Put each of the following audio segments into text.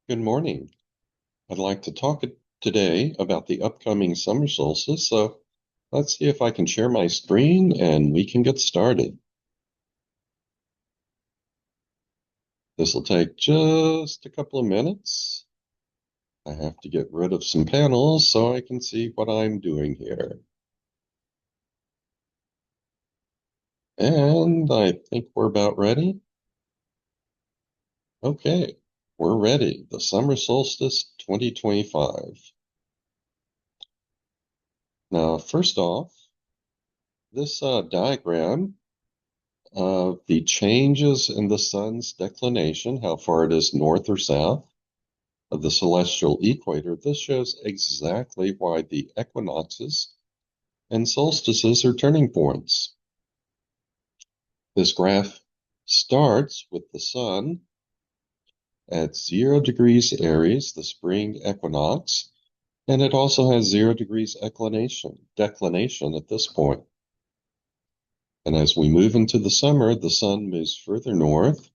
Good morning. I'd like to talk today about the upcoming summer solstice, so let's see if I can share my screen and we can get started. This will take just a couple of minutes. I have to get rid of some panels so I can see what I'm doing here. And I think we're about ready. Okay, we're ready. The summer solstice 2025. Now, first off, this diagram of the changes in the sun's declination, how far it is north or south of the celestial equator. This shows exactly why the equinoxes and solstices are turning points. This graph starts with the sun at 0 degrees Aries, the spring equinox, and it also has 0 degrees declination at this point. And as we move into the summer, the sun moves further north.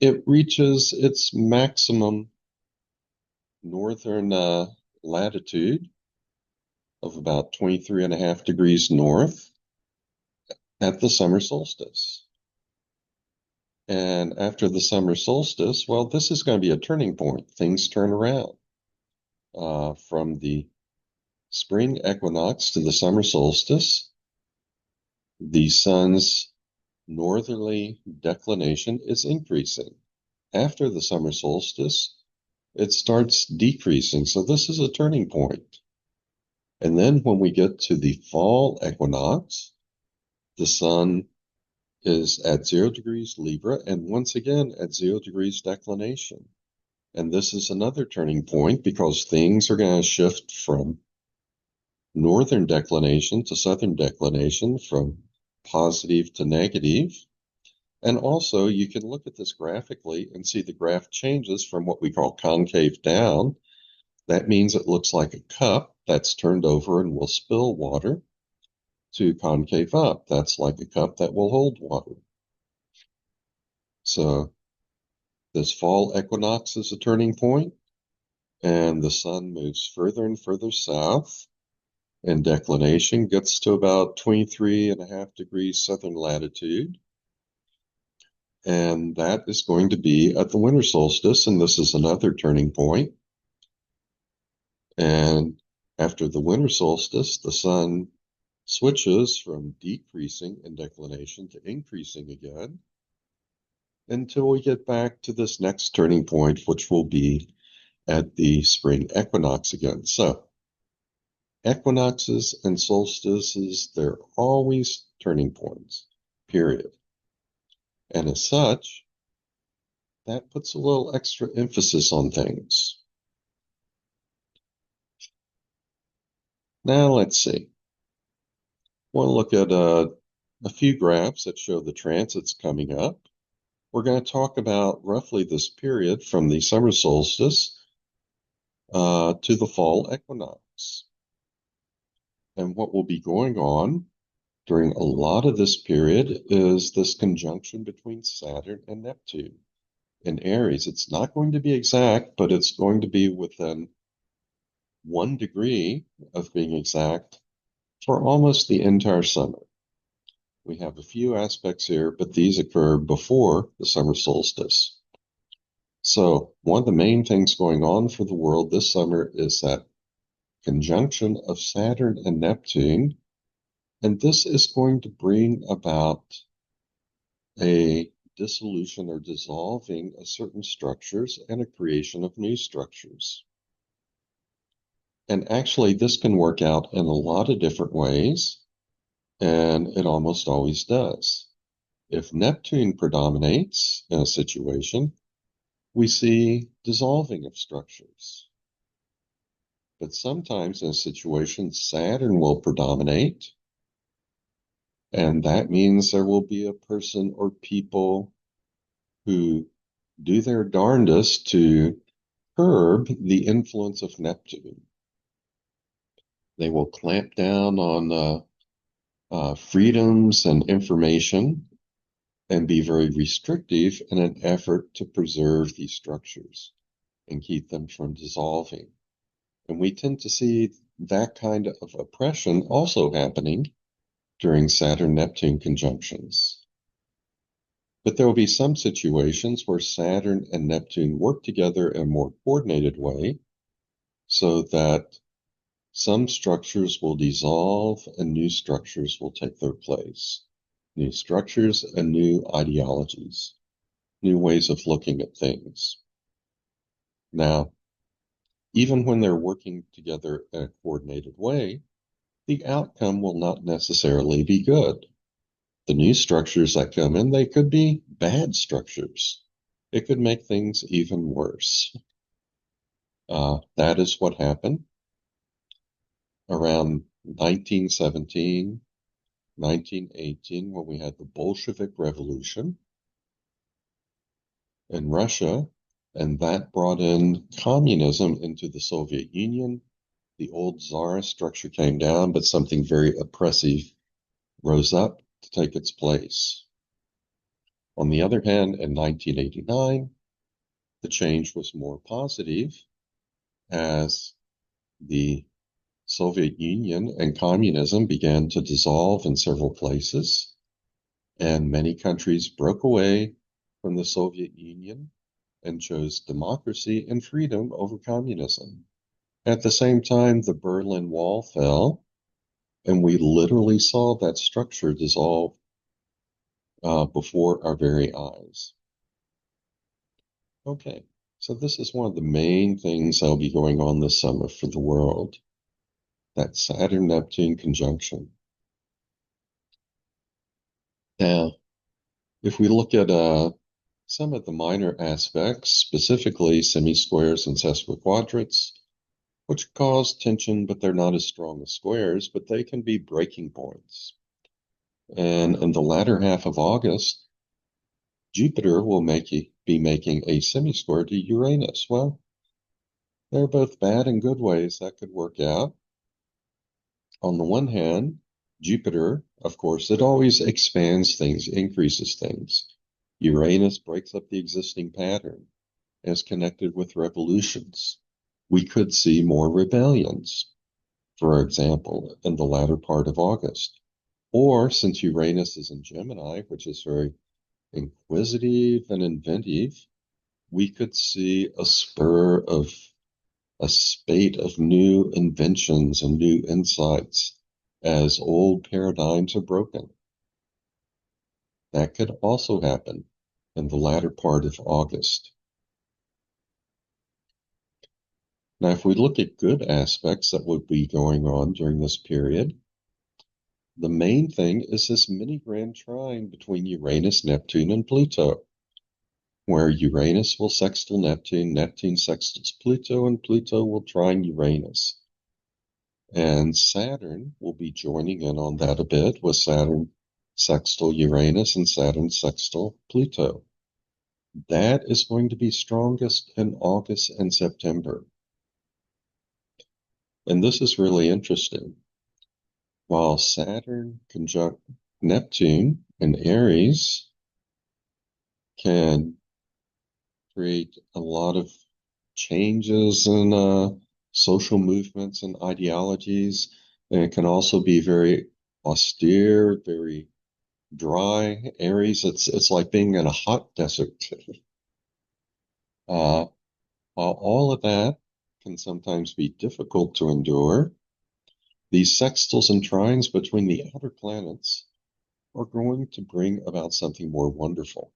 It reaches its maximum northern latitude of about 23.5 degrees north at the summer solstice. And after the summer solstice, well, this is going to be a turning point. Things turn around from the spring equinox to the summer solstice. The sun's northerly declination is increasing. After the summer solstice, it starts decreasing. So this is a turning point. And then when we get to the fall equinox, the sun is at 0 degrees Libra and once again at 0 degrees declination. And this is another turning point because things are going to shift from northern declination to southern declination, from positive to negative. And also, you can look at this graphically and see the graph changes from what we call concave down. That means it looks like a cup that's turned over and will spill water, to concave up. That's like a cup that will hold water. So this fall equinox is a turning point, and the sun moves further and further south, and declination gets to about 23.5 degrees southern latitude. And that is going to be at the winter solstice, and this is another turning point. And after the winter solstice, the sun switches from decreasing in declination to increasing again until we get back to this next turning point, which will be at the spring equinox again. So equinoxes and solstices, they're always turning points, period. And as such, that puts a little extra emphasis on things. Now let's see. We'll look at a few graphs that show the transits coming up. We're going to talk about roughly this period from the summer solstice to the fall equinox. And what will be going on during a lot of this period is this conjunction between Saturn and Neptune in Aries. It's not going to be exact, but it's going to be within 1 degree of being exact for almost the entire summer. We have a few aspects here, but these occur before the summer solstice. So one of the main things going on for the world this summer is that conjunction of Saturn and Neptune, and this is going to bring about a dissolution or dissolving of certain structures and a creation of new structures. And actually, this can work out in a lot of different ways, and it almost always does. If Neptune predominates in a situation, we see dissolving of structures. But sometimes in a situation, Saturn will predominate, and that means there will be a person or people who do their darndest to curb the influence of Neptune. They will clamp down on freedoms and information, and be very restrictive in an effort to preserve these structures and keep them from dissolving. And we tend to see that kind of oppression also happening during Saturn-Neptune conjunctions. But there will be some situations where Saturn and Neptune work together in a more coordinated way so that some structures will dissolve and new structures will take their place. New structures and new ideologies, new ways of looking at things. Now, even when they're working together in a coordinated way, the outcome will not necessarily be good. The new structures that come in, they could be bad structures. It could make things even worse. That is what happened around 1917, 1918, when we had the Bolshevik Revolution in Russia, and that brought in communism into the Soviet Union. The old Tsarist structure came down, but something very oppressive rose up to take its place. On the other hand, in 1989, the change was more positive as the Soviet Union and communism began to dissolve in several places, and many countries broke away from the Soviet Union and chose democracy and freedom over communism. At the same time, the Berlin Wall fell, and we literally saw that structure dissolve before our very eyes. Okay, so this is one of the main things that'll be going on this summer for the world, that Saturn-Neptune conjunction. Now, if we look at some of the minor aspects, specifically semi-squares and sesquiquadrates, which cause tension, but they're not as strong as squares, but they can be breaking points. And in the latter half of August, Jupiter will be making a semi-square to Uranus. Well, they're both bad and good ways that could work out. On the one hand, Jupiter, of course, it always expands things, increases things. Uranus breaks up the existing pattern, is connected with revolutions. We could see more rebellions, for example, in the latter part of August. Or since Uranus is in Gemini, which is very inquisitive and inventive, we could see a spate of new inventions and new insights as old paradigms are broken. That could also happen in the latter part of August. Now, if we look at good aspects that would be going on during this period, the main thing is this mini grand trine between Uranus, Neptune, and Pluto, where Uranus will sextile Neptune, Neptune sextiles Pluto, and Pluto will trine Uranus. And Saturn will be joining in on that a bit with Saturn sextile Uranus and Saturn sextile Pluto. That is going to be strongest in August and September. And this is really interesting. While Saturn conjunct Neptune in Aries can create a lot of changes in social movements and ideologies, and it can also be very austere, very dry. Aries, it's like being in a hot desert. While all of that can sometimes be difficult to endure, these sextiles and trines between the outer planets are going to bring about something more wonderful.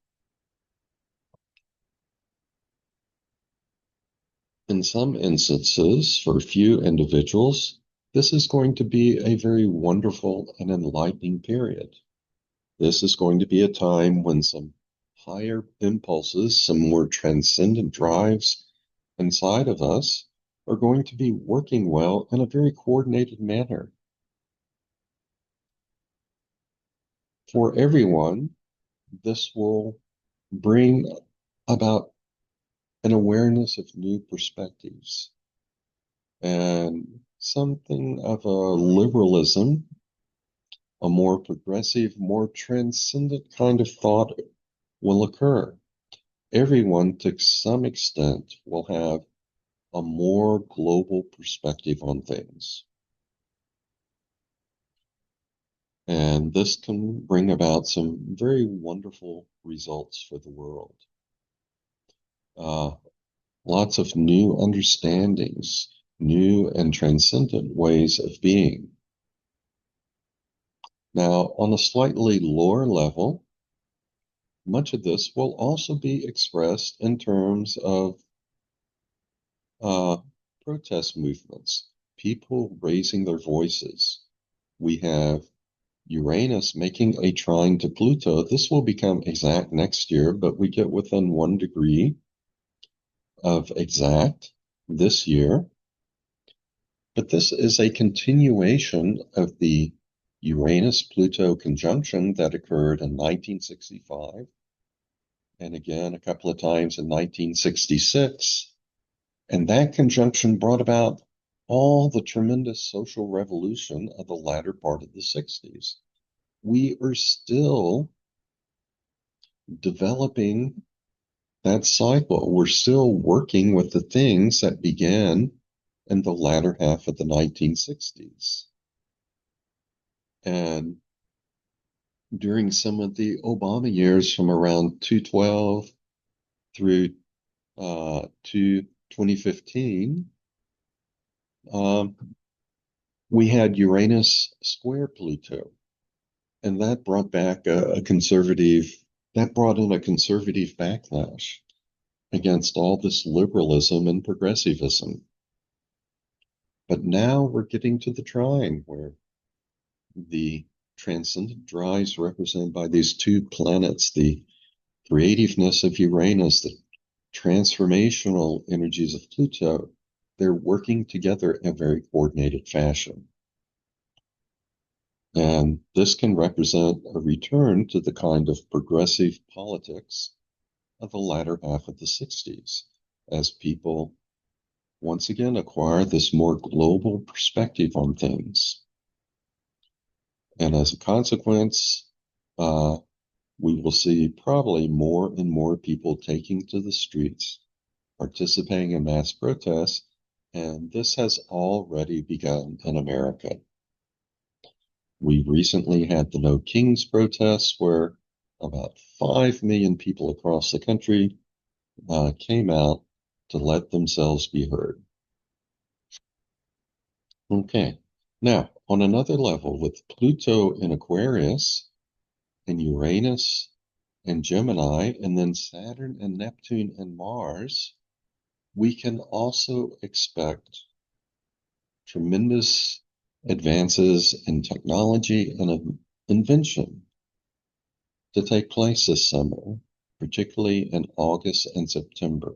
In some instances, for a few individuals, this is going to be a very wonderful and enlightening period. This is going to be a time when some higher impulses, some more transcendent drives inside of us are going to be working well in a very coordinated manner. For everyone, this will bring about an awareness of new perspectives and something of a liberalism a more progressive, more transcendent kind of thought will occur. Everyone, to some extent, will have a more global perspective on things. And this can bring about some very wonderful results for the world. Lots of new understandings, new and transcendent ways of being. Now, on a slightly lower level, much of this will also be expressed in terms of protest movements, people raising their voices. We have Uranus making a trine to Pluto. This will become exact next year, but we get within 1 degree of exact this year. But this is a continuation of the Uranus-Pluto conjunction that occurred in 1965, and again a couple of times in 1966. And that conjunction brought about all the tremendous social revolution of the latter part of the 60s. We are still developing that cycle. We're still working with the things that began in the latter half of the 1960s. And during some of the Obama years from around 2012 through to 2015, we had Uranus square Pluto, and that brought back that brought in a conservative backlash against all this liberalism and progressivism. But now we're getting to the trine where the transcendent drives represented by these two planets, the creativeness of Uranus, the transformational energies of Pluto, they're working together in a very coordinated fashion. And this can represent a return to the kind of progressive politics of the latter half of the 60s, as people once again acquire this more global perspective on things. And as a consequence, we will see probably more and more people taking to the streets, participating in mass protests, and this has already begun in America. We recently had the No Kings protests, where about 5 million people across the country came out to let themselves be heard. Okay, now on another level, with Pluto in Aquarius and Uranus and Gemini, and then Saturn and Neptune and Mars, we can also expect tremendous advances in technology and invention to take place this summer, particularly in August and September.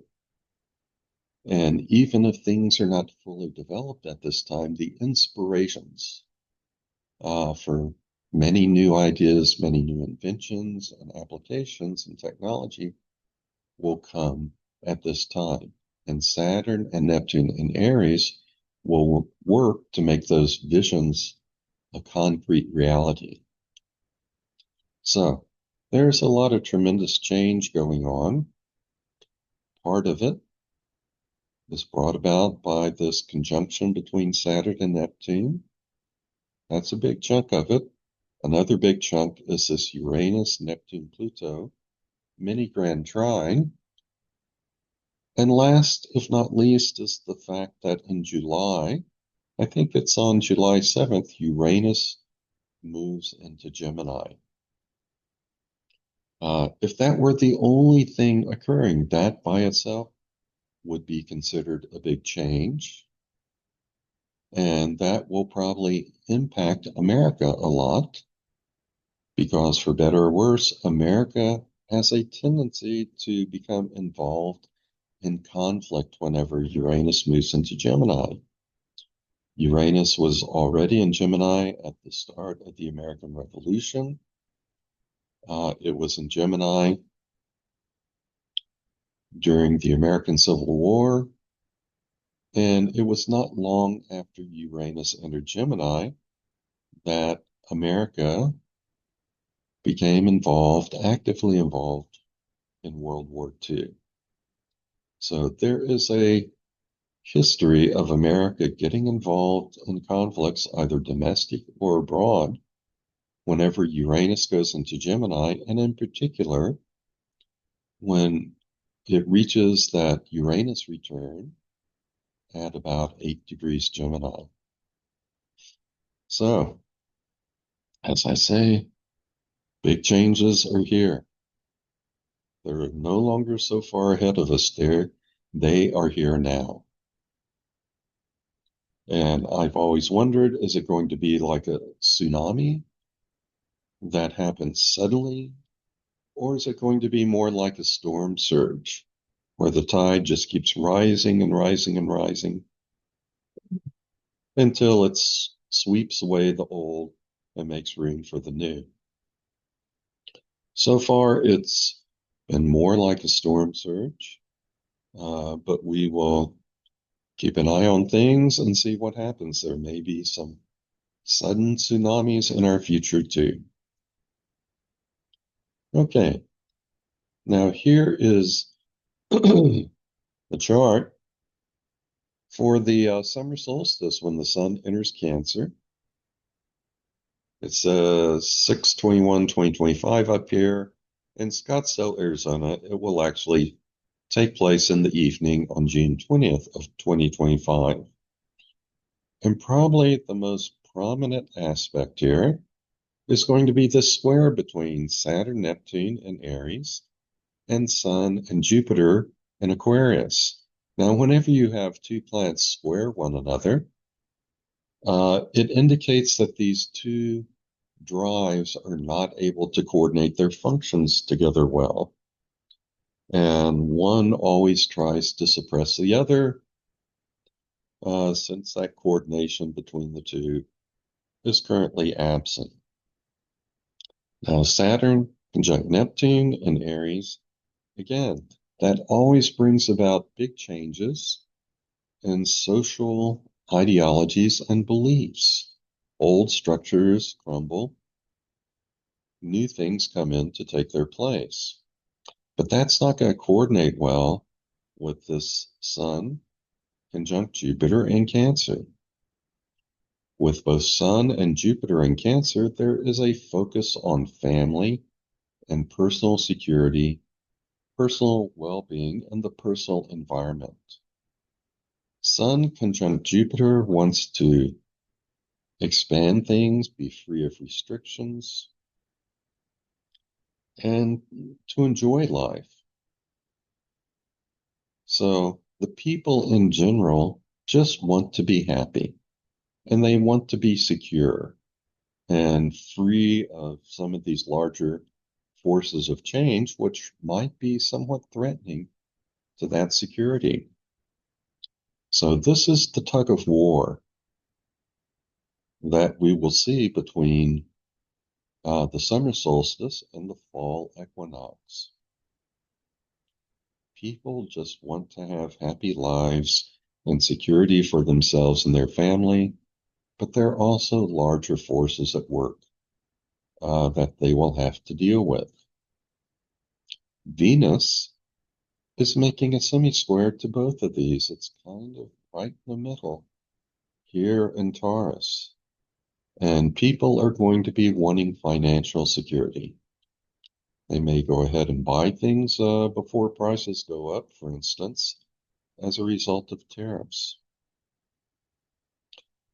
And even if things are not fully developed at this time, the inspirations for many new ideas, many new inventions and applications and technology will come at this time. And Saturn and Neptune in Aries will work to make those visions a concrete reality. So there's a lot of tremendous change going on. Part of it is brought about by this conjunction between Saturn and Neptune. That's a big chunk of it. Another big chunk is this Uranus, Neptune, Pluto mini grand trine. And last, if not least, is the fact that in July, I think it's on July 7th, Uranus moves into Gemini. If that were the only thing occurring, that by itself would be considered a big change. And that will probably impact America a lot, because for better or worse, America has a tendency to become involved in conflict whenever Uranus moves into Gemini. Uranus was already in Gemini at the start of the American Revolution. It was in Gemini during the American Civil War. And it was not long after Uranus entered Gemini that America became actively involved in World War II. So there is a history of America getting involved in conflicts, either domestic or abroad, whenever Uranus goes into Gemini, and in particular, when it reaches that Uranus return at about 8 degrees Gemini. So, as I say, big changes are here. They're no longer so far ahead of us there. They are here now. And I've always wondered, is it going to be like a tsunami that happens suddenly? Or is it going to be more like a storm surge where the tide just keeps rising and rising and rising until it sweeps away the old and makes room for the new? So far, it's been more like a storm surge, but we will keep an eye on things and see what happens. There may be some sudden tsunamis in our future too. Okay, now here is the chart for the summer solstice when the sun enters Cancer. It says 6/21/2025 up here. In Scottsdale, Arizona, it will actually take place in the evening on June 20th of 2025. And probably the most prominent aspect here is going to be the square between Saturn, Neptune, and Aries, and Sun and Jupiter in Aquarius. Now, whenever you have two planets square one another, it indicates that these two drives are not able to coordinate their functions together well. And one always tries to suppress the other, since that coordination between the two is currently absent. Now, Saturn conjunct Neptune in Aries, again, that always brings about big changes in social ideologies and beliefs. Old structures crumble, new things come in to take their place. But that's not going to coordinate well with this Sun conjunct Jupiter in Cancer. With both Sun and Jupiter in Cancer, there is a focus on family and personal security, personal well-being, and the personal environment. Sun conjunct Jupiter wants to expand things, be free of restrictions, and to enjoy life. So the people in general just want to be happy, and they want to be secure and free of some of these larger forces of change, which might be somewhat threatening to that security. So this is the tug of war that we will see between the summer solstice and the fall equinox. People just want to have happy lives and security for themselves and their family, but there are also larger forces at work that they will have to deal with. Venus is making a semi-square to both of these. It's kind of right in the middle here in Taurus. And people are going to be wanting financial security. They may go ahead and buy things before prices go up, for instance, as a result of tariffs.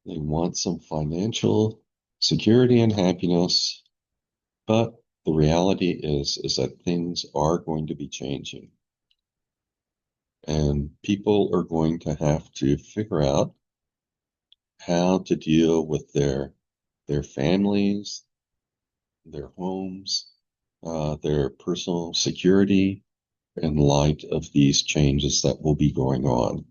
They want some financial security and happiness, but the reality is that things are going to be changing. And people are going to have to figure out how to deal with their families, their homes, their personal security in light of these changes that will be going on.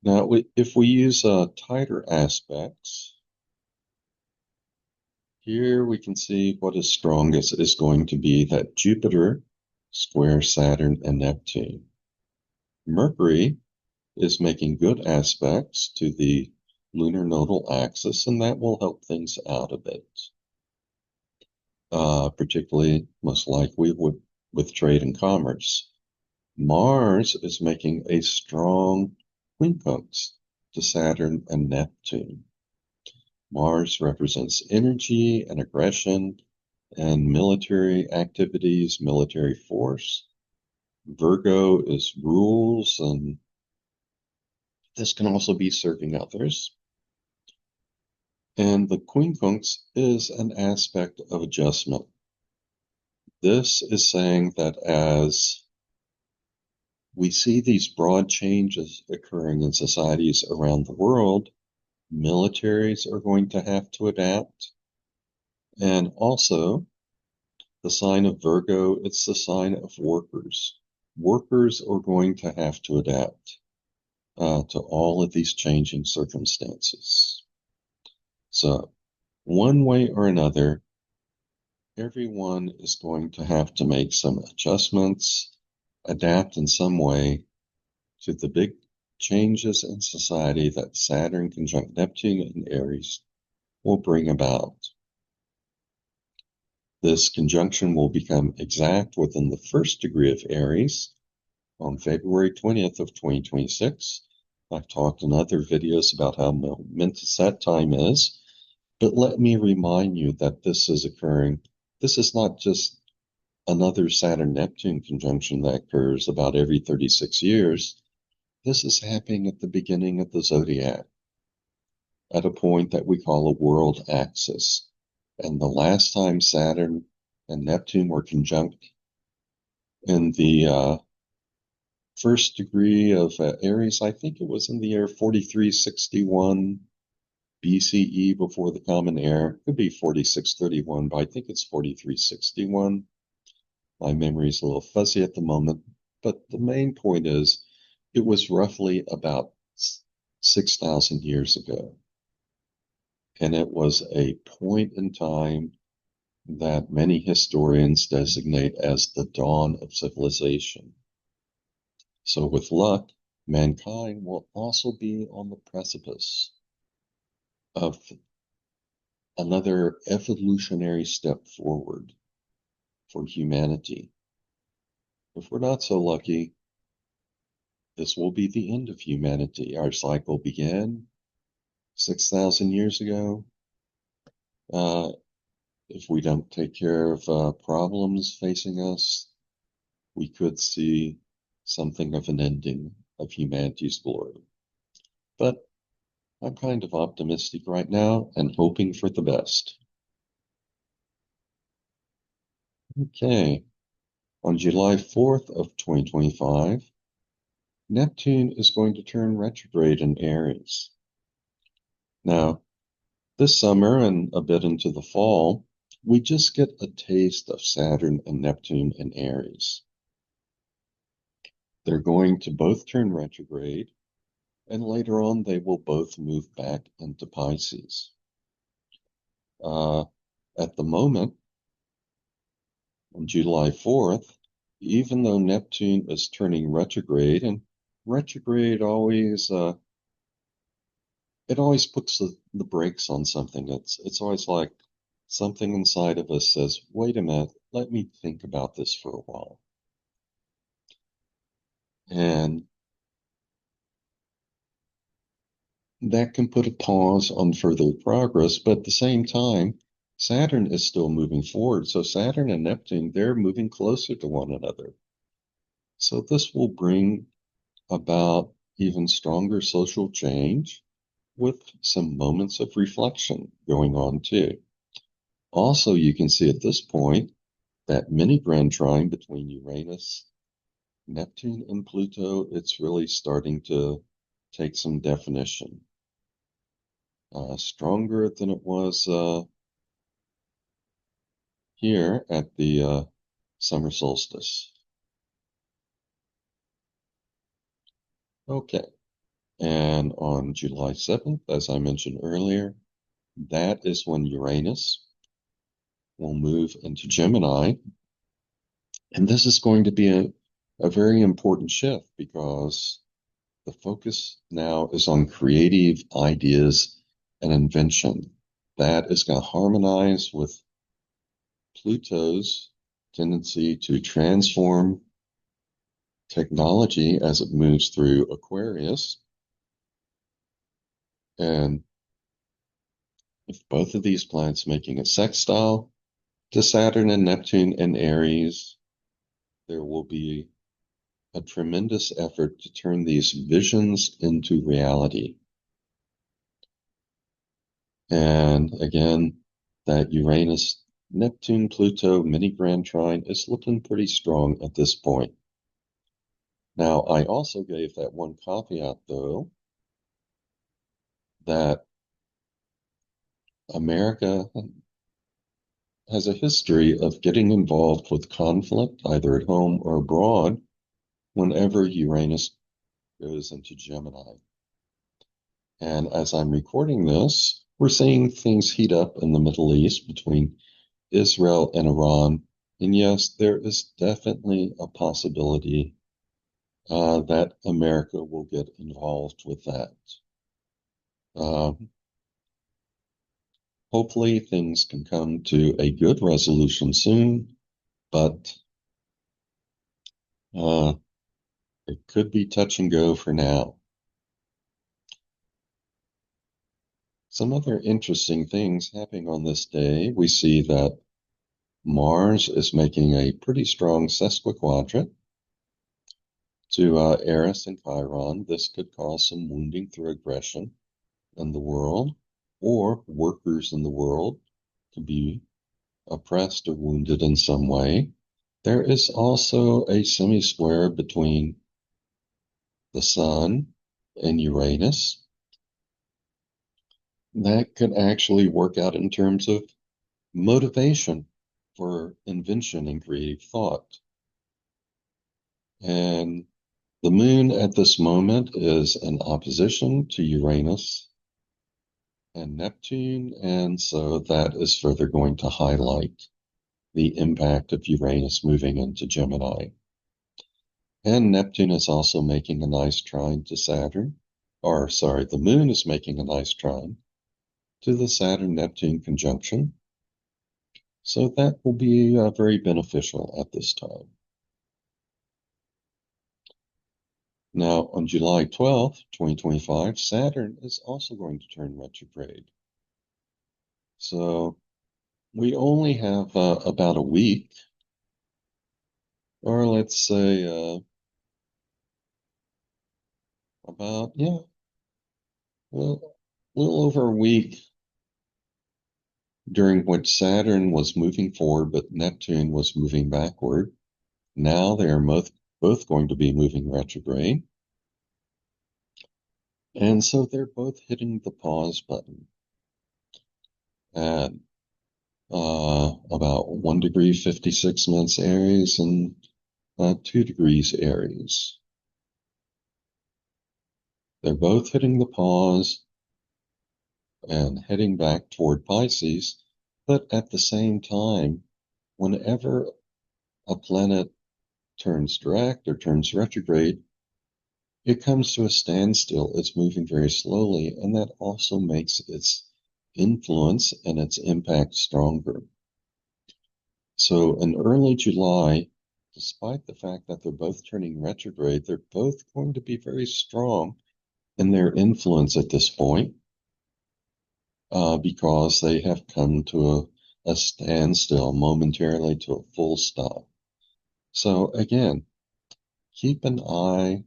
Now, if we use tighter aspects, here we can see what is strongest is going to be that Jupiter square Saturn and Neptune. Mercury is making good aspects to the lunar nodal axis, and that will help things out a bit, particularly most likely with trade and commerce. Mars is making a strong quincunx to Saturn and Neptune. Mars represents energy and aggression and military activities, military force. Virgo is rules, and this can also be serving others. And the quincunx is an aspect of adjustment. This is saying that as we see these broad changes occurring in societies around the world, militaries are going to have to adapt. And also, the sign of Virgo, it's the sign of workers. Workers are going to have to adapt to all of these changing circumstances. So, one way or another, everyone is going to have to make some adjustments, adapt in some way to the big changes in society that Saturn conjunct Neptune in Aries will bring about. This conjunction will become exact within the first degree of Aries on February 20th of 2026. I've talked in other videos about how momentous that time is, but let me remind you that this is occurring. This is not just another Saturn-Neptune conjunction that occurs about every 36 years. This is happening at the beginning of the zodiac, at a point that we call a world axis. And the last time Saturn and Neptune were conjunct in the first degree of Aries, I think it was in the year 4361 BCE before the Common Era. It could be 4631, but I think it's 4361. My memory is a little fuzzy at the moment, but the main point is it was roughly about 6,000 years ago. And it was a point in time that many historians designate as the dawn of civilization. So with luck, mankind will also be on the precipice of another evolutionary step forward for humanity. If we're not so lucky, this will be the end of humanity. Our cycle began 6,000 years ago. If we don't take care of problems facing us, we could see something of an ending of humanity's glory. But I'm kind of optimistic right now and hoping for the best. Okay, on July 4th of 2025, Neptune is going to turn retrograde in Aries. Now, this summer and a bit into the fall, we just get a taste of Saturn and Neptune in Aries. They're going to both turn retrograde, and later on they will both move back into Pisces. At the moment, on July 4th, even though Neptune is turning retrograde, and retrograde always it always puts the brakes on something. It's always like something inside of us says, wait a minute, let me think about this for a while. And that can put a pause on further progress, but at the same time, Saturn is still moving forward. So Saturn and Neptune, they're moving closer to one another. So this will bring about even stronger social change with some moments of reflection going on too. Also, you can see at this point that mini grand trine between Uranus, Neptune, and Pluto, it's really starting to take some definition. Stronger than it was here at the summer solstice. Okay, and on July 7th, as I mentioned earlier, that is when Uranus will move into Gemini. And this is going to be a very important shift because The focus now is on creative ideas and invention. That is going to harmonize with Pluto's tendency to transform technology as it moves through Aquarius. And if both of these planets making a sextile to Saturn and Neptune and Aries, there will be a tremendous effort to turn these visions into reality. And again, that Uranus, Neptune, Pluto mini grand trine is looking pretty strong at this point. Now, I also gave that one caveat, though, that America has a history of getting involved with conflict, either at home or abroad, whenever Uranus goes into Gemini. And as I'm recording this, we're seeing things heat up in the Middle East between Israel and Iran. And yes, there is definitely a possibility that America will get involved with that. Hopefully things can come to a good resolution soon, but it could be touch and go for now. Some other interesting things happening on this day. We see that Mars is making a pretty strong sesquiquadrant to Eris and Chiron. This could cause some wounding through aggression in the world, or workers in the world to be oppressed or wounded in some way. There is also a semi-square between the Sun and Uranus that could actually work out in terms of motivation for invention and creative thought. And the Moon at this moment is in opposition to Uranus and Neptune, and so that is further going to highlight the impact of Uranus moving into Gemini. And Neptune is also making a nice trine to Saturn, or sorry, the Moon is making a nice trine to the Saturn-Neptune conjunction. So that will be very beneficial at this time. Now, on July 12th, 2025, Saturn is also going to turn retrograde. So we only have about a week, or let's say about, yeah, a little over a week during which Saturn was moving forward, but Neptune was moving backward. Now they are both going to be moving retrograde. And so they're both hitting the pause button at about 1 degree 56 minutes Aries and 2 degrees Aries. They're both hitting the pause and heading back toward Pisces, but at the same time, whenever a planet turns direct or turns retrograde, it comes to a standstill. It's moving very slowly, and that also makes its influence and its impact stronger. So in early July, despite the fact that they're both turning retrograde, they're both going to be very strong in their influence at this point because they have come to a standstill, momentarily to a full stop. So again, keep an eye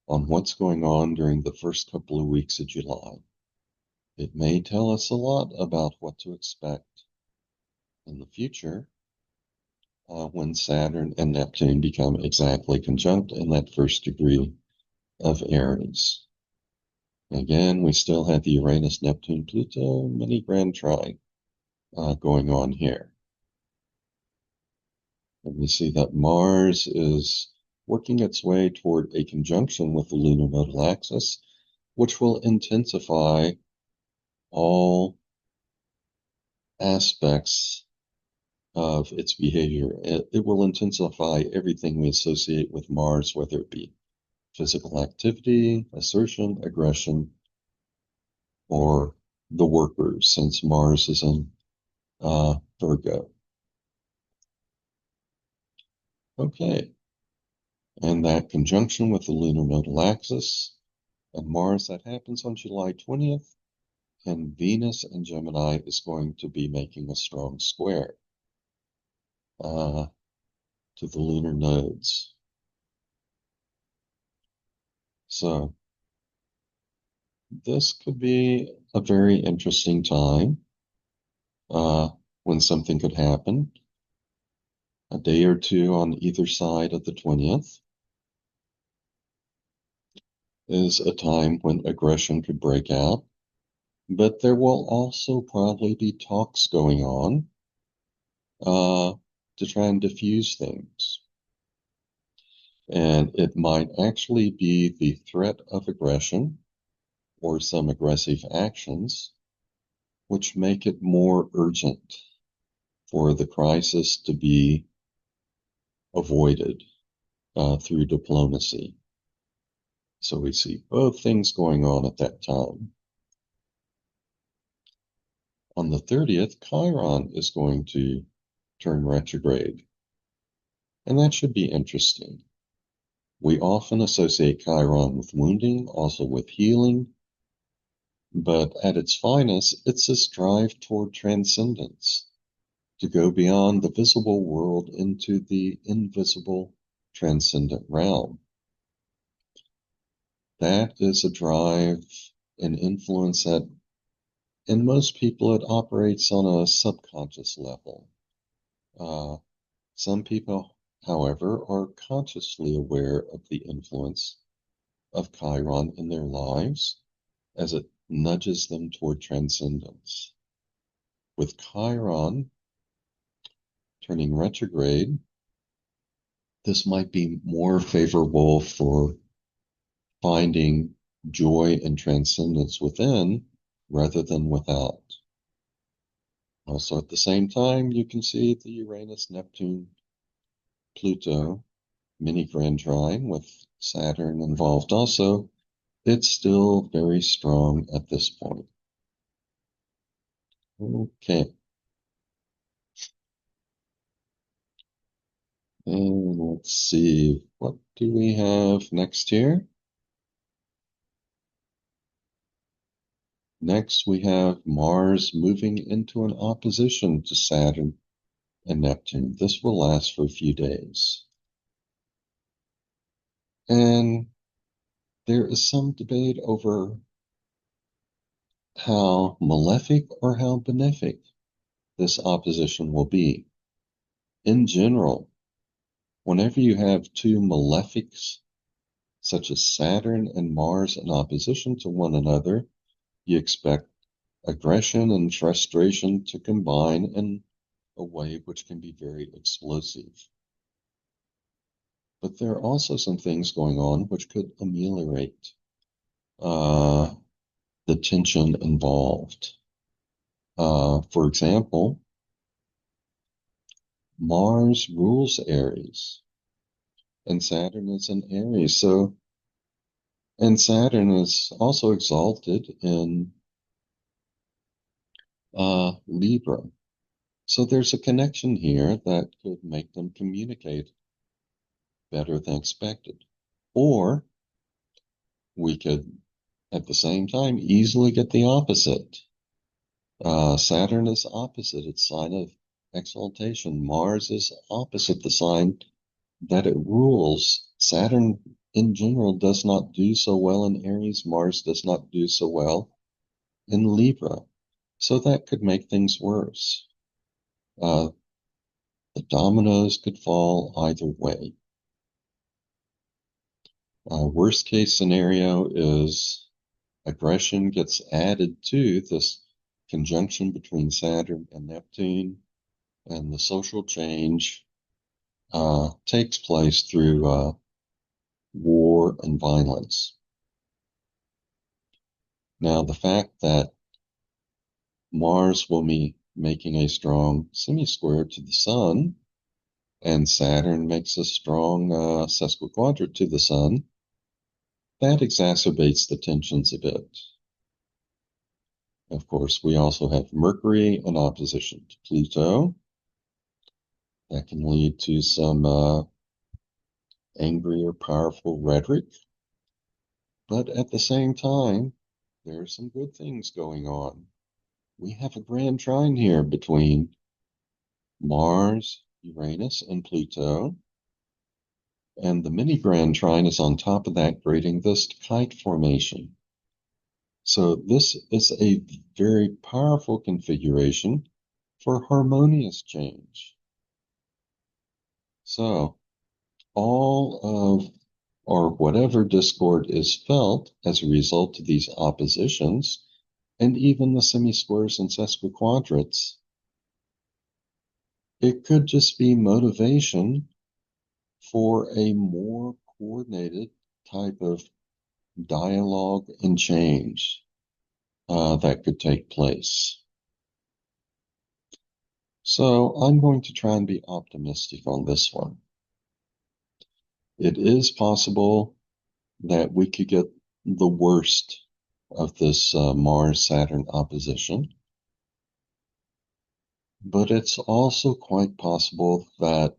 on what's going on during the first couple of weeks of July. It may tell us a lot about what to expect in the future when Saturn and Neptune become exactly conjunct in that first degree of Aries. Again, we still have the Uranus, Neptune, Pluto mini grand trine going on here. And we see that Mars is working its way toward a conjunction with the lunar nodal axis, which will intensify all aspects of its behavior. It will intensify everything we associate with Mars, whether it be physical activity, assertion, aggression, or the workers, since Mars is in Virgo. Okay, and that conjunction with the lunar nodal axis and Mars, that happens on July 20th, and Venus and Gemini is going to be making a strong square to the lunar nodes. So this could be a very interesting time when something could happen. A day or two on either side of the 20th is a time when aggression could break out, but there will also probably be talks going on to try and diffuse things. And it might actually be the threat of aggression or some aggressive actions which make it more urgent for the crisis to be avoided through diplomacy. So we see both things going on at that time. On the 30th, Chiron is going to turn retrograde, and that should be interesting. We often associate Chiron with wounding, also with healing, but at its finest, it's this drive toward transcendence, to go beyond the visible world into the invisible transcendent realm. That is a drive and influence that in most people it operates on a subconscious level. Some people, however, are consciously aware of the influence of Chiron in their lives as it nudges them toward transcendence. With Chiron turning retrograde, this might be more favorable for finding joy and transcendence within rather than without. Also, at the same time, you can see the Uranus, Neptune, Pluto mini grand trine with Saturn involved also. It's still very strong at this point. Okay. And let's see, what do we have next here? Next, we have Mars moving into an opposition to Saturn and Neptune. This will last for a few days. And there is some debate over how malefic or how benefic this opposition will be. In general, whenever you have two malefics, such as Saturn and Mars, in opposition to one another, you expect aggression and frustration to combine in a way which can be very explosive. But there are also some things going on which could ameliorate the tension involved. For example, Mars rules Aries, and Saturn is in Aries. And Saturn is also exalted in Libra. So there's a connection here that could make them communicate better than expected. Or we could, at the same time, easily get the opposite. Saturn is opposite its sign of exaltation. Mars is opposite the sign that it rules. Saturn, in general, does not do so well in Aries. Mars does not do so well in Libra. So that could make things worse. The dominoes could fall either way. Worst case scenario is aggression gets added to this conjunction between Saturn and Neptune, and the social change takes place through war and violence. Now, the fact that Mars will be making a strong semi-square to the Sun, and Saturn makes a strong sesquiquadrate to the Sun, that exacerbates the tensions a bit. Of course, we also have Mercury in opposition to Pluto. That can lead to some angry or powerful rhetoric. But at the same time, there are some good things going on. We have a grand trine here between Mars, Uranus, and Pluto. And the mini grand trine is on top of that, creating this kite formation. So this is a very powerful configuration for harmonious change. So all of, or whatever discord is felt as a result of these oppositions, and even the semi-squares and sesquiquadrates, it could just be motivation for a more coordinated type of dialogue and change that could take place. So I'm going to try and be optimistic on this one. It is possible that we could get the worst of this Mars-Saturn opposition, but it's also quite possible that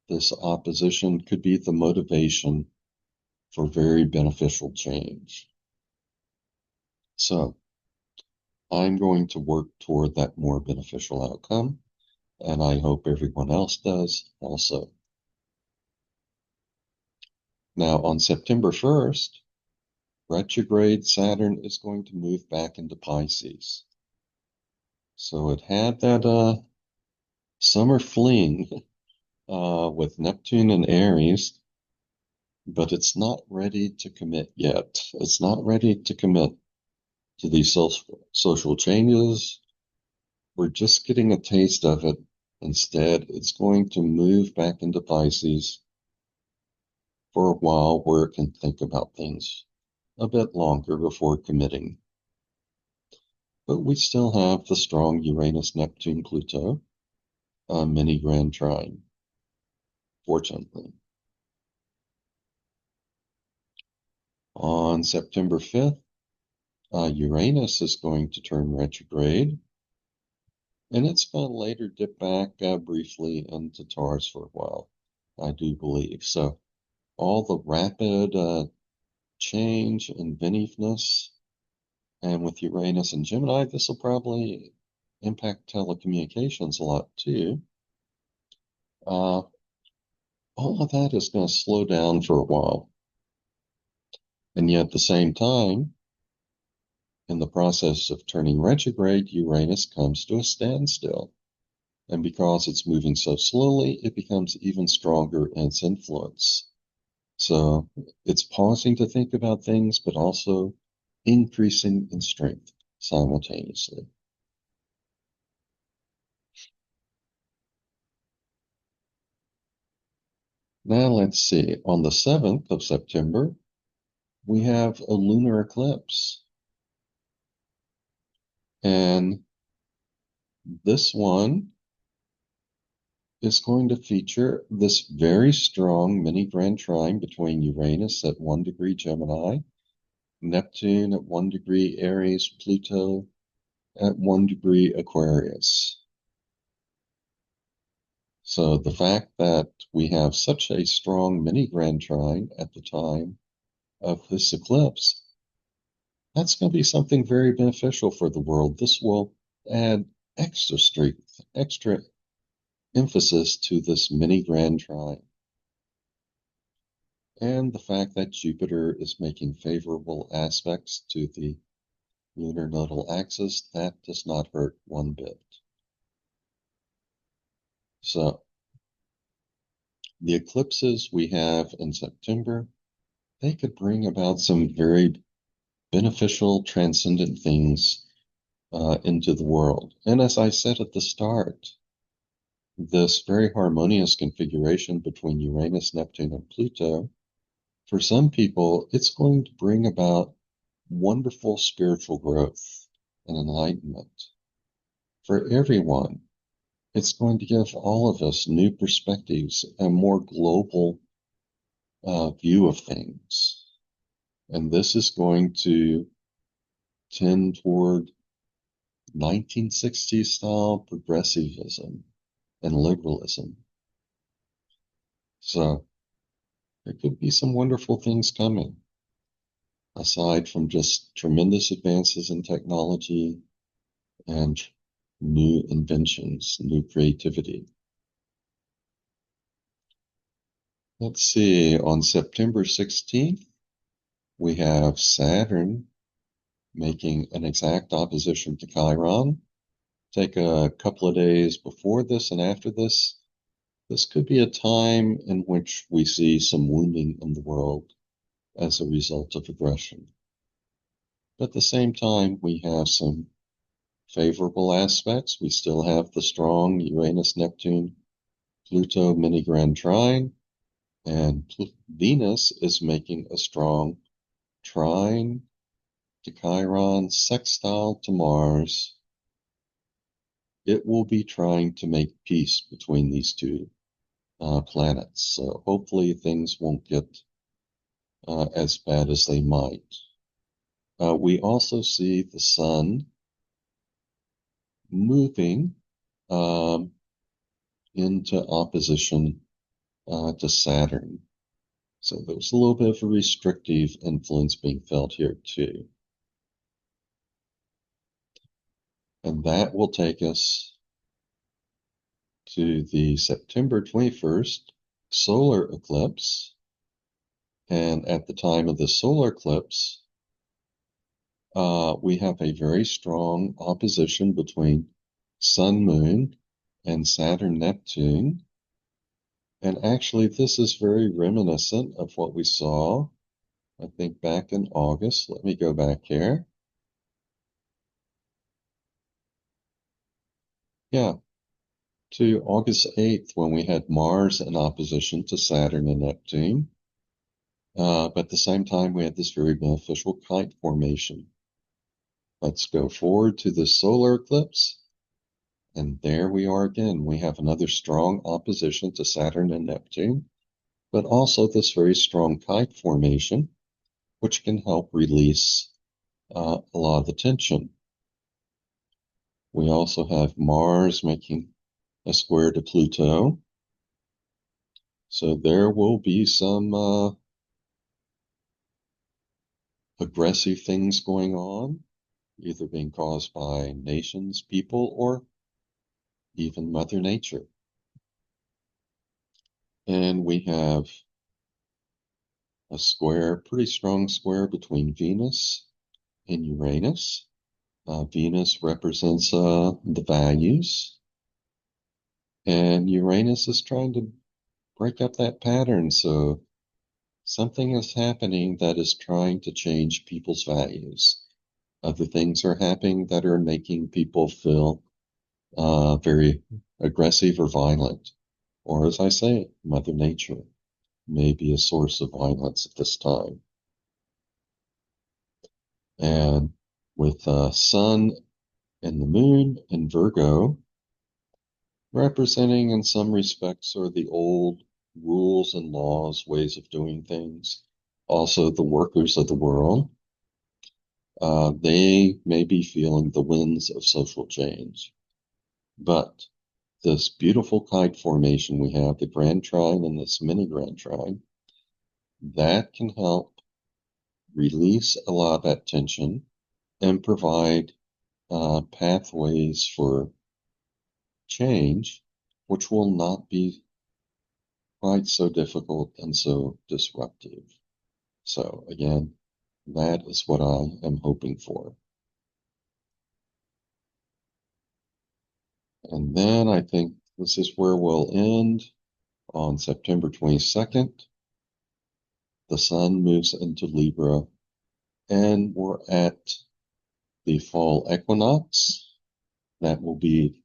this opposition could be the motivation for very beneficial change. So I'm going to work toward that more beneficial outcome, and I hope everyone else does also. Now, on September 1st, retrograde Saturn is going to move back into Pisces. So it had that summer fling with Neptune and Aries, but it's not ready to commit yet. It's not ready to commit to these social changes. We're just getting a taste of it. Instead, it's going to move back into Pisces for a while where it can think about things a bit longer before committing. But we still have the strong Uranus, Neptune, Pluto, mini grand trine, fortunately. On September 5th, Uranus is going to turn retrograde, and it's going to later dip back briefly into Taurus for a while, I do believe. So all the rapid change and inventiveness, and with Uranus and Gemini, this will probably impact telecommunications a lot too. All of that is going to slow down for a while. And yet at the same time, in the process of turning retrograde, Uranus comes to a standstill. And because it's moving so slowly, it becomes even stronger in its influence. So it's pausing to think about things, but also increasing in strength simultaneously. Now let's see. On the 7th of September, we have a lunar eclipse. And this one is going to feature this very strong mini grand trine between Uranus at 1 degree Gemini, Neptune at 1 degree Aries, Pluto at 1 degree Aquarius. So the fact that we have such a strong mini grand trine at the time of this eclipse, that's going to be something very beneficial for the world. This will add extra strength, extra emphasis to this mini grand trine. And the fact that Jupiter is making favorable aspects to the lunar nodal axis, that does not hurt one bit. So the eclipses we have in September, they could bring about some very beneficial, transcendent things into the world. And as I said at the start, this very harmonious configuration between Uranus, Neptune, and Pluto, for some people, it's going to bring about wonderful spiritual growth and enlightenment. For everyone, it's going to give all of us new perspectives and more global view of things. And this is going to tend toward 1960s style progressivism and liberalism. So there could be some wonderful things coming, aside from just tremendous advances in technology and new inventions, new creativity. Let's see, on September 16th, we have Saturn making an exact opposition to Chiron. Take a couple of days before this and after this. This could be a time in which we see some wounding in the world as a result of aggression. But at the same time, we have some favorable aspects. We still have the strong Uranus-Neptune Pluto mini grand trine, and Venus is making a strong trine to Chiron, sextile to Mars. It will be trying to make peace between these two planets. So hopefully things won't get as bad as they might. We also see the Sun moving um, into opposition to Saturn. So there's a little bit of a restrictive influence being felt here too. And that will take us to the September 21st solar eclipse. And at the time of the solar eclipse, we have a very strong opposition between Sun, Moon, and Saturn, Neptune. And actually, this is very reminiscent of what we saw, I think, back in August. Let me go back here. Yeah, to August 8th, when we had Mars in opposition to Saturn and Neptune. But at the same time, we had this very beneficial kite formation. Let's go forward to the solar eclipse. And there we are again. We have another strong opposition to Saturn and Neptune, but also this very strong kite formation, which can help release a lot of the tension. We also have Mars making a square to Pluto. So there will be some aggressive things going on, either being caused by nations, people, or even Mother Nature. And we have a square, pretty strong square between Venus and Uranus. Venus represents the values, and Uranus is trying to break up that pattern. So something is happening that is trying to change people's values. Other things are happening that are making people feel very aggressive or violent. Or as I say, Mother Nature may be a source of violence at this time. And with Sun and the Moon in Virgo, representing in some respects are the old rules and laws, ways of doing things, also the workers of the world. They may be feeling the winds of social change. But this beautiful kite formation we have, the Grand Trine and this mini Grand Trine, that can help release a lot of that tension and provide pathways for change, which will not be quite so difficult and so disruptive. So again, that is what I am hoping for. And then I think this is where we'll end on September 22nd. The Sun moves into Libra, and we're at the fall equinox. That will be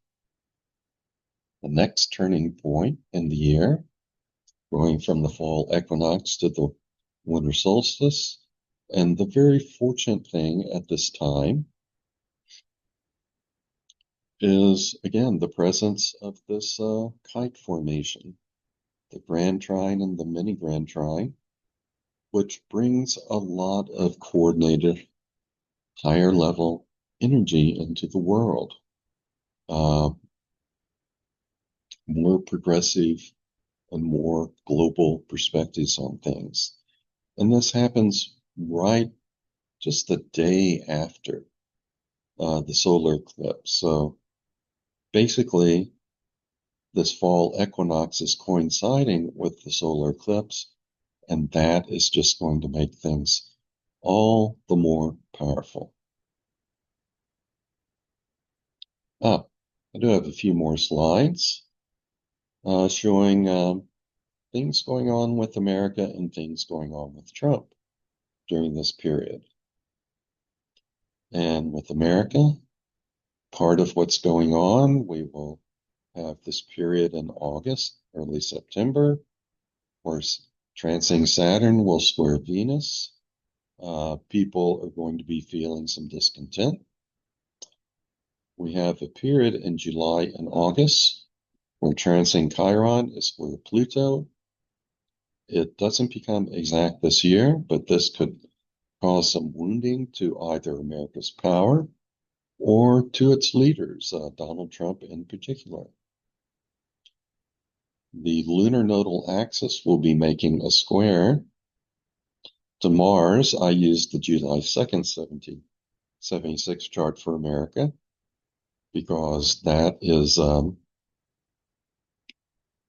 the next turning point in the year, going from the fall equinox to the winter solstice. And the very fortunate thing at this time is, again, the presence of this kite formation, the Grand Trine and the mini Grand Trine. which brings a lot of coordinated, higher level energy into the world. Uh, More progressive and more global perspectives on things. And this happens right just the day after the solar eclipse. So basically, this fall equinox is coinciding with the solar eclipse, and that is just going to make things all the more powerful. Ah, I do have a few more slides showing things going on with America and things going on with Trump during this period. And with America, part of what's going on, we will have this period in August, early September, where transing Saturn will square Venus. People are going to be feeling some discontent. We have a period in July and August where transing Chiron is square Pluto. It doesn't become exact this year, but this could cause some wounding to either America's power or to its leaders, Donald Trump in particular. The lunar nodal axis will be making a square to Mars. I used the July 2nd, 1776 chart for America because that is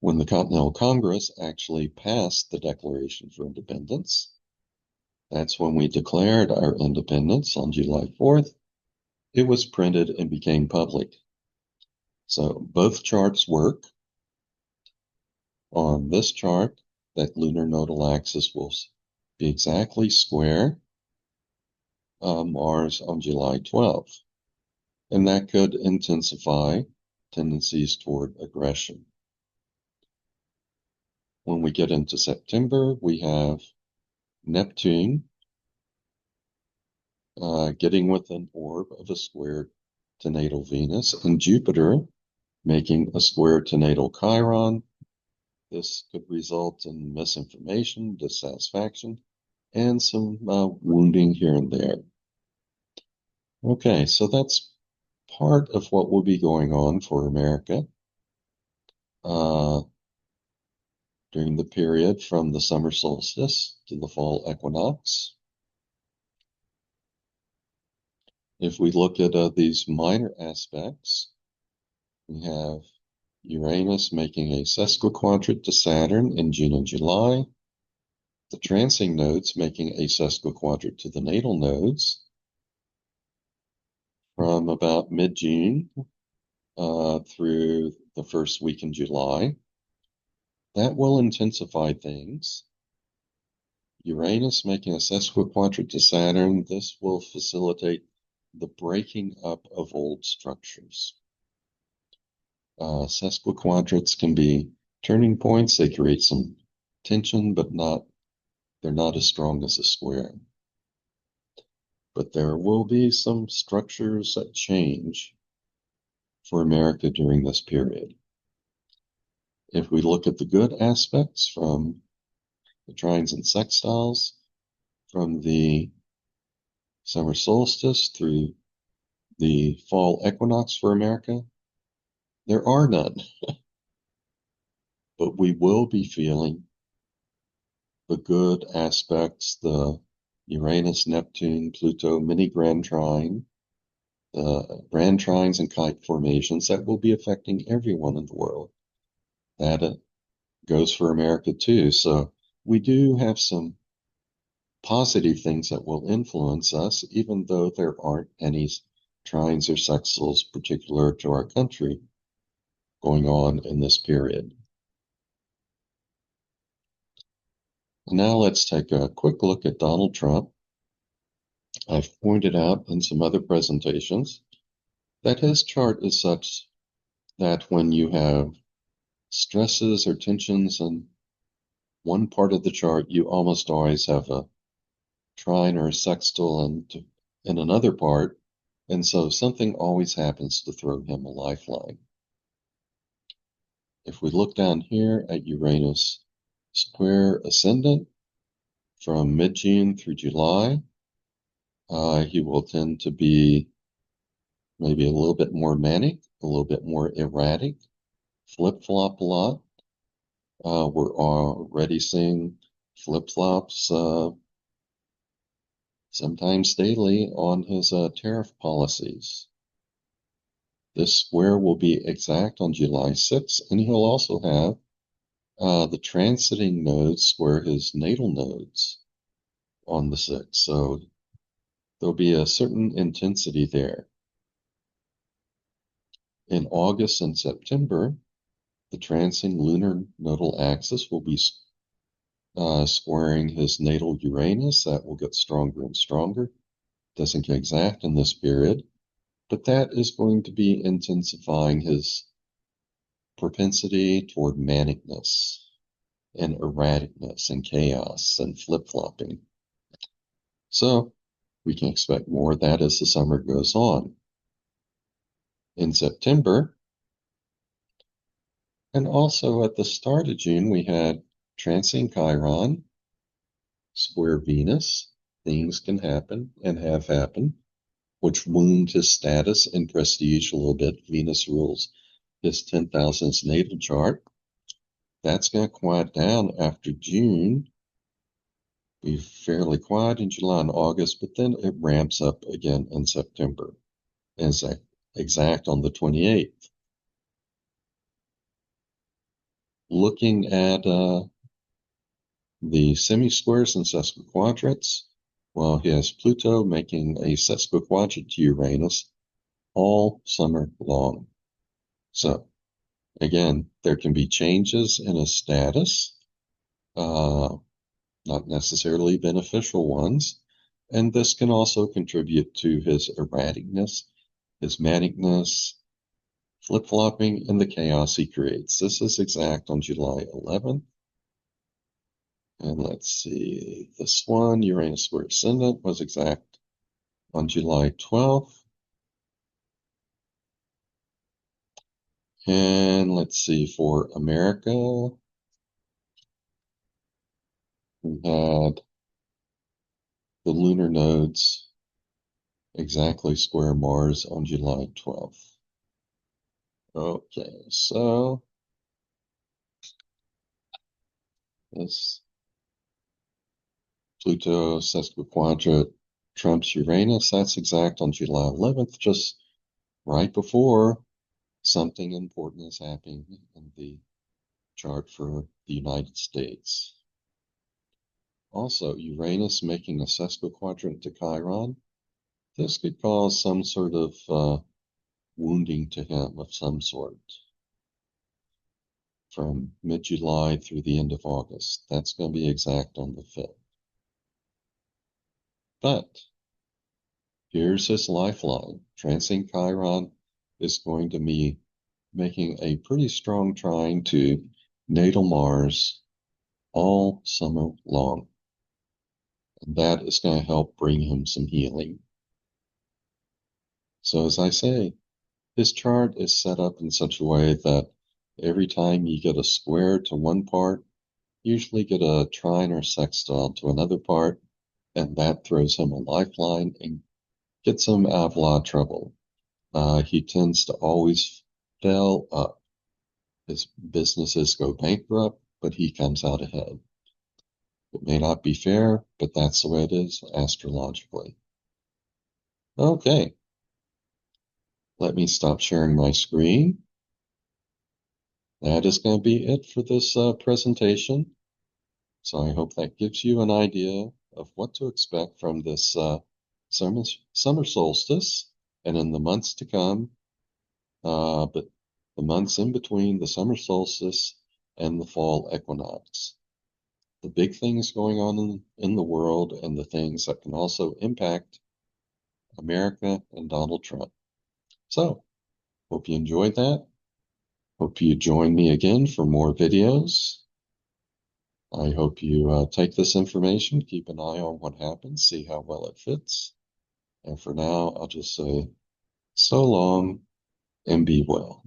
when the Continental Congress actually passed the Declaration for Independence. That's when we declared our independence on July 4th. It was printed and became public. So both charts work. On this chart, that lunar nodal axis will be exactly square Mars on July 12th. And that could intensify tendencies toward aggression. When we get into September, we have Neptune getting within orb of a square to natal Venus, and Jupiter making a square to natal Chiron. This could result in misinformation, dissatisfaction, and some wounding here and there. Okay, so that's part of what will be going on for America during the period from the summer solstice to the fall equinox. If we look at these minor aspects, we have Uranus making a sesquiquadrate to Saturn in June and July, the transing nodes making a sesquiquadrate to the natal nodes from about mid-June through the first week in July. That will intensify things. Uranus making a sesquiquadrate to Saturn, this will facilitate the breaking up of old structures. Sesquiquadrates can be turning points. They create some tension, but they're not as strong as a square. But there will be some structures that change for America during this period. If we look at the good aspects from the trines and sextiles, from the summer solstice through the fall equinox for America, there are none. But we will be feeling the good aspects, the Uranus, Neptune, Pluto, mini grand trine, the grand trines and kite formations that will be affecting everyone in the world. That goes for America too. So we do have some positive things that will influence us, even though there aren't any trines or sextiles particular to our country going on in this period. Now let's take a quick look at Donald Trump. I've pointed out in some other presentations that his chart is such that when you have stresses or tensions in one part of the chart, you almost always have a trine or a sextile in another part, and so something always happens to throw him a lifeline. If we look down here at Uranus square ascendant from mid-June through July, he will tend to be maybe a little bit more manic, a little bit more erratic, flip-flop a lot. We're already seeing flip-flops sometimes daily on his tariff policies. This square will be exact on July 6th, and he'll also have the transiting nodes square his natal nodes on the 6th. So there'll be a certain intensity there. In August and September, the transiting lunar nodal axis will be squaring his natal Uranus. That will get stronger and stronger. Doesn't get exact in this period, but that is going to be intensifying his propensity toward manicness and erraticness and chaos and flip-flopping. So we can expect more of that as the summer goes on. In September, and also at the start of June, we had transiting Chiron, square Venus. Things can happen and have happened, which wound his status and prestige a little bit. Venus rules his 10,000th natal chart. That's going to quiet down after June. Be fairly quiet in July and August, but then it ramps up again in September. And it's exact on the 28th. Looking at the semi-squares and sesquiquadrates, well, he has Pluto making a sesquiquadrate to Uranus all summer long. So, again, there can be changes in his status, not necessarily beneficial ones, and this can also contribute to his erraticness, his manicness, flip-flopping, and the chaos he creates. This is exact on July 11th. And let's see, this one, Uranus square ascendant, was exact on July 12th. And let's see, for America, we had the lunar nodes exactly square Mars on July 12th. Okay, so this Pluto sesquiquadrate trumps Uranus. That's exact on July 11th, just right before something important is happening in the chart for the United States. Also, Uranus making a sesquiquadrant to Chiron. This could cause some sort of wounding to him of some sort from mid-July through the end of August. That's going to be exact on the 5th. But here's his lifeline. Transiting Chiron is going to be making a pretty strong trine to natal Mars all summer long. And that is going to help bring him some healing. So as I say, his chart is set up in such a way that every time you get a square to one part, you usually get a trine or sextile to another part, and that throws him a lifeline and gets him out of a lot of trouble. He tends to always fail up. His businesses go bankrupt, but he comes out ahead. It may not be fair, but that's the way it is astrologically. Okay. Let me stop sharing my screen. That is going to be it for this presentation. So I hope that gives you an idea of what to expect from this summer solstice and in the months to come, but the months in between the summer solstice and the fall equinox. The big things going on in the world and the things that can also impact America and Donald Trump. So, hope you enjoyed that. Hope you join me again for more videos. I hope you take this information, keep an eye on what happens, see how well it fits. And for now, I'll just say so long and be well.